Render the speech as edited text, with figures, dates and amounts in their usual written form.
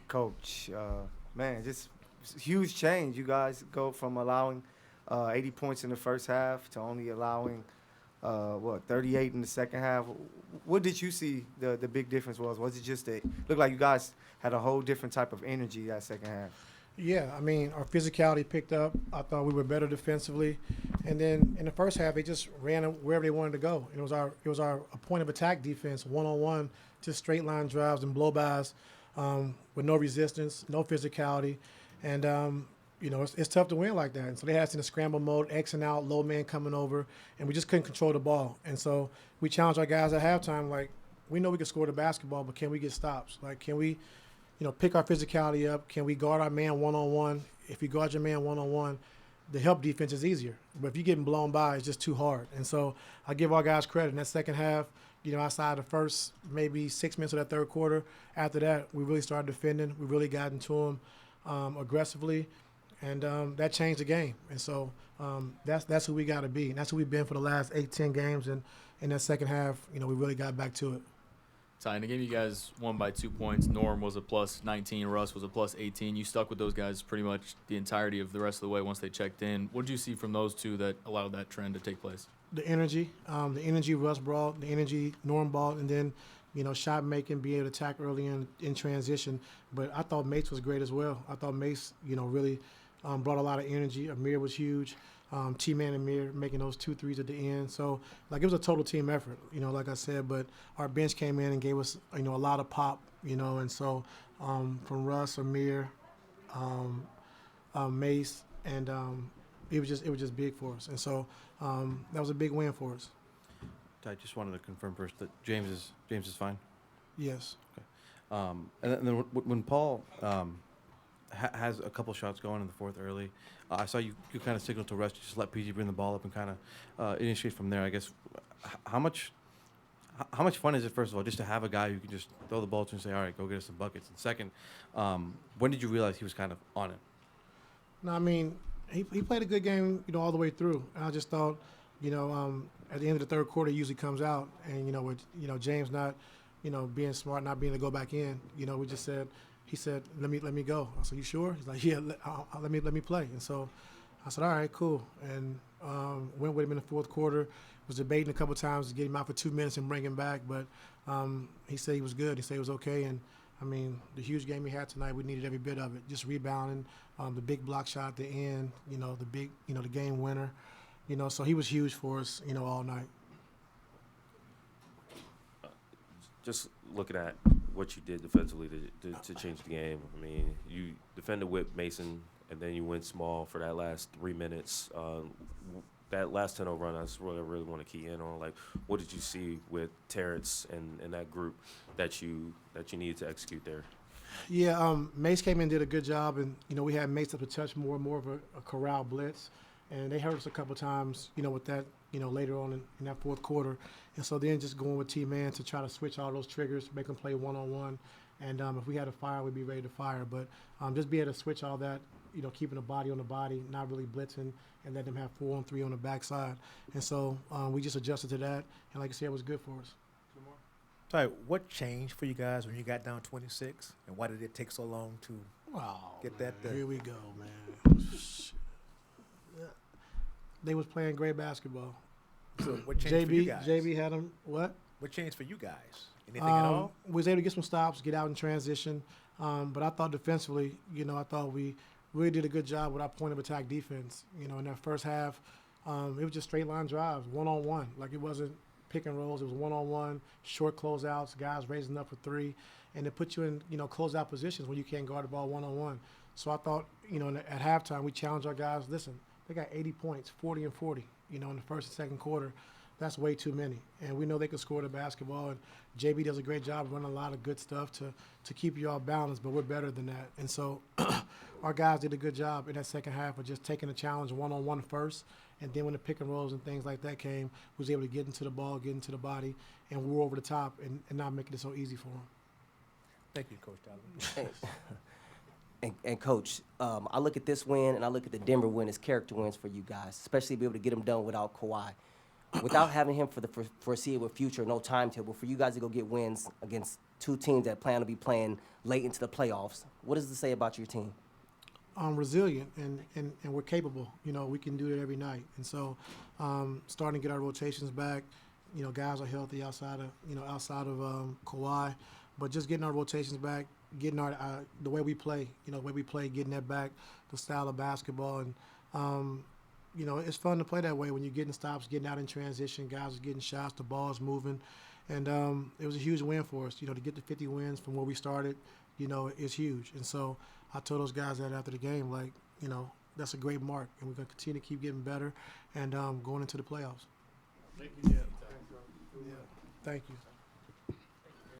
Coach, man, just huge change. You guys go from allowing 80 points in the first half to only allowing 38 in the second half. What did you see the big difference was? Was it just that looked like you guys had a whole different type of energy that second half? Yeah, I mean, our physicality picked up. I thought we were better defensively, and then in the first half, they just ran wherever they wanted to go. It was our point of attack defense, one on one, just straight line drives and blow-bys, with no resistance, no physicality, and it's tough to win like that. And so they had us in a scramble mode, X and out, low man coming over, and we just couldn't control the ball. And so we challenged our guys at halftime, like, we know we can score the basketball, but can we get stops? Like, can we pick our physicality up? Can we guard our man one-on-one? If you guard your man one-on-one, the help defense is easier. But if you're getting blown by, it's just too hard. And so I give our guys credit. In that second half, outside the first maybe 6 minutes of that third quarter, after that, we really started defending. We really got into them aggressively, and that changed the game. And so that's who we got to be. And that's who we've been for the last 8-10 games. And in that second half, we really got back to it. Ty, in the game you guys won by 2 points. Norm was a plus 19. Russ was a plus 18. You stuck with those guys pretty much the entirety of the rest of the way once they checked in. What did you see from those two that allowed that trend to take place? The energy Russ brought, the energy Norm brought, and then, shot making, be able to attack early in transition. But I thought Mace was great as well. I thought Mace, really brought a lot of energy. Amir was huge. T-Man and Amir making those 2 threes at the end. So, it was a total team effort, like I said. But our bench came in and gave us, a lot of pop, and so from Russ, Amir, Mace, and it was just big for us. And so that was a big win for us. I just wanted to confirm first that James is fine. Yes. Okay. And then when Paul has a couple shots going in the fourth early, I saw you kind of signal to Russ to just let PG bring the ball up and kind of initiate from there. I guess how much fun is it, first of all, just to have a guy who can just throw the ball to and say, all right, go get us some buckets? And second, when did you realize he was kind of on it? No, I mean, he played a good game, all the way through. And I just thought, at the end of the third quarter, he usually comes out, and with James not, being smart, not being able to go back in, we just said. He said, let me go. I said, you sure? He's like, yeah, let me play. And so I said, all right, cool. And went with him in the fourth quarter. Was debating a couple of times to get him out for 2 minutes and bring him back. But he said he was good. He said he was okay. And, I mean, the huge game he had tonight, we needed every bit of it. Just rebounding, the big block shot at the end, the big, the game winner. So he was huge for us, all night. Just looking at what you did defensively to change the game. I mean, you defended with Mason, and then you went small for that last 3 minutes. That last 10-0 run, that's what I really want to key in on. Like, what did you see with Terrence and that group that you needed to execute there? Yeah, Mace came in and did a good job, and, we had Mace up to touch more and more of a corral blitz. And they hurt us a couple times, with that, later on in that fourth quarter. And so then just going with T-Man to try to switch all those triggers, make them play one-on-one. And if we had a fire, we'd be ready to fire. But just be able to switch all that, keeping the body on the body, not really blitzing, and let them have 4-on-3 on the backside. And so we just adjusted to that. And like I said, it was good for us. Sorry, what changed for you guys when you got down 26? And why did it take so long to get that done? Here we go, man. They was playing great basketball. So what changed for you guys? JB had them, what? What changed for you guys? Anything at all? We was able to get some stops, get out in transition. But I thought defensively, I thought we really did a good job with our point of attack defense. In that first half, it was just straight line drives, one-on-one. Like, it wasn't pick and rolls. It was one-on-one, short closeouts, guys raising up for three. And it put you in, closeout positions when you can't guard the ball one-on-one. So I thought, at halftime, we challenged our guys, listen, they got 80 points, 40 and 40, in the first and second quarter. That's way too many. And we know they can score the basketball. And JB does a great job running a lot of good stuff to keep you all balanced, but we're better than that. And so our guys did a good job in that second half of just taking the challenge one-on-one first. And then when the pick and rolls and things like that came, we was able to get into the ball, get into the body, and we were over the top and not making it so easy for them. Thank you, Coach Tyler. And Coach, I look at this win and I look at the Denver win as character wins for you guys, especially to be able to get them done without Kawhi. Without having him for the foreseeable future, no timetable, for you guys to go get wins against two teams that plan to be playing late into the playoffs. What does it say about your team? Resilient and we're capable. You know, we can do it every night. And so, starting to get our rotations back. You know, guys are healthy outside of Kawhi, but just getting our rotations back, getting our the way we play. You know, the way we play, getting that back, the style of basketball, and you know, it's fun to play that way when you're getting stops, getting out in transition, guys are getting shots, the ball's moving, and it was a huge win for us. You know, to get to 50 wins from where we started, you know, is huge. And so I told those guys that after the game, like, you know, that's a great mark, and we're going to continue to keep getting better and going into the playoffs. Thank you. Thank you.